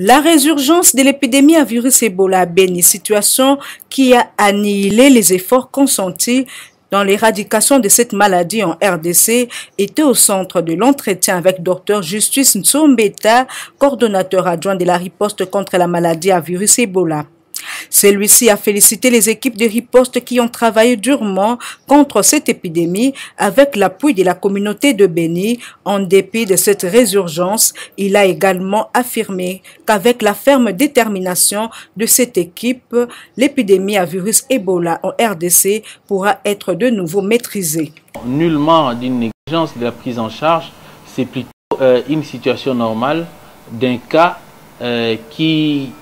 La résurgence de l'épidémie à virus Ebola à Beni, situation qui a annihilé les efforts consentis dans l'éradication de cette maladie en RDC, était au centre de l'entretien avec Dr Justice Nsombeta, coordonnateur adjoint de la riposte contre la maladie à virus Ebola. Celui-ci a félicité les équipes de riposte qui ont travaillé durement contre cette épidémie avec l'appui de la communauté de Beni. En dépit de cette résurgence, il a également affirmé qu'avec la ferme détermination de cette équipe, l'épidémie à virus Ebola en RDC pourra être de nouveau maîtrisée. Nullement d'une négligence de la prise en charge, c'est plutôt une situation normale d'un cas qui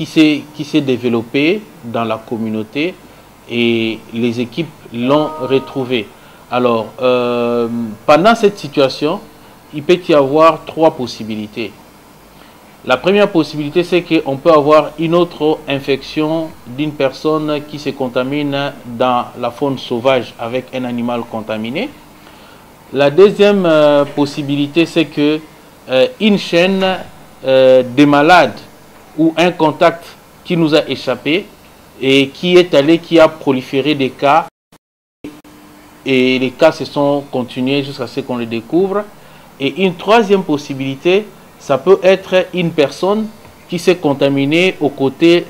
s'est développé dans la communauté et les équipes l'ont retrouvé. Alors, pendant cette situation, il peut y avoir trois possibilités. La première possibilité, c'est qu'on peut avoir une autre infection d'une personne qui se contamine dans la faune sauvage avec un animal contaminé. La deuxième possibilité, c'est que une chaîne de malades ou un contact qui nous a échappé et qui est allé, qui a proliféré des cas et les cas se sont continués jusqu'à ce qu'on les découvre. Et une troisième possibilité, ça peut être une personne qui s'est contaminée aux côtés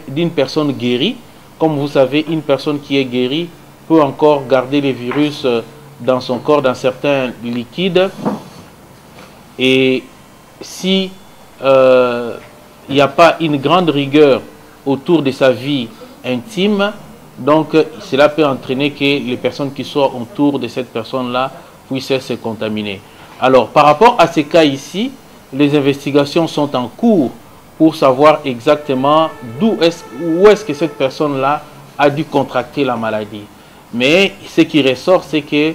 d'une personne guérie. Comme vous savez, une personne qui est guérie peut encore garder les virus dans son corps, dans certains liquides. Et si il n'y a pas une grande rigueur autour de sa vie intime, donc cela peut entraîner que les personnes qui sont autour de cette personne-là puissent se contaminer. Alors, par rapport à ces cas ici, les investigations sont en cours pour savoir exactement où est-ce que cette personne-là a dû contracter la maladie. Mais ce qui ressort, c'est que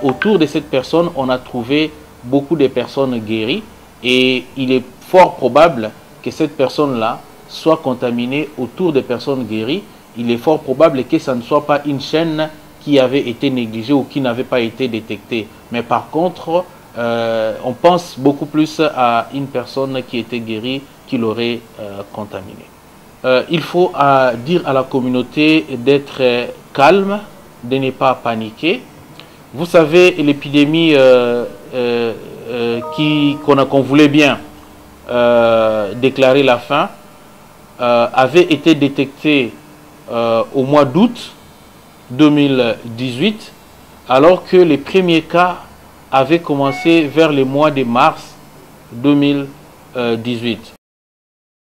autour de cette personne, on a trouvé beaucoup de personnes guéries et il est fort probable que cette personne-là soit contaminée autour des personnes guéries. Il est fort probable que ça ne soit pas une chaîne qui avait été négligée ou qui n'avait pas été détectée. Mais par contre, on pense beaucoup plus à une personne qui était guérie, qui l'aurait contaminée. Il faut dire à la communauté d'être calme, de ne pas paniquer. Vous savez, l'épidémie qu'on voulait bien déclarer la fin avait été détectée au mois d'août 2018, alors que les premiers cas avaient commencé vers le mois de mars 2018.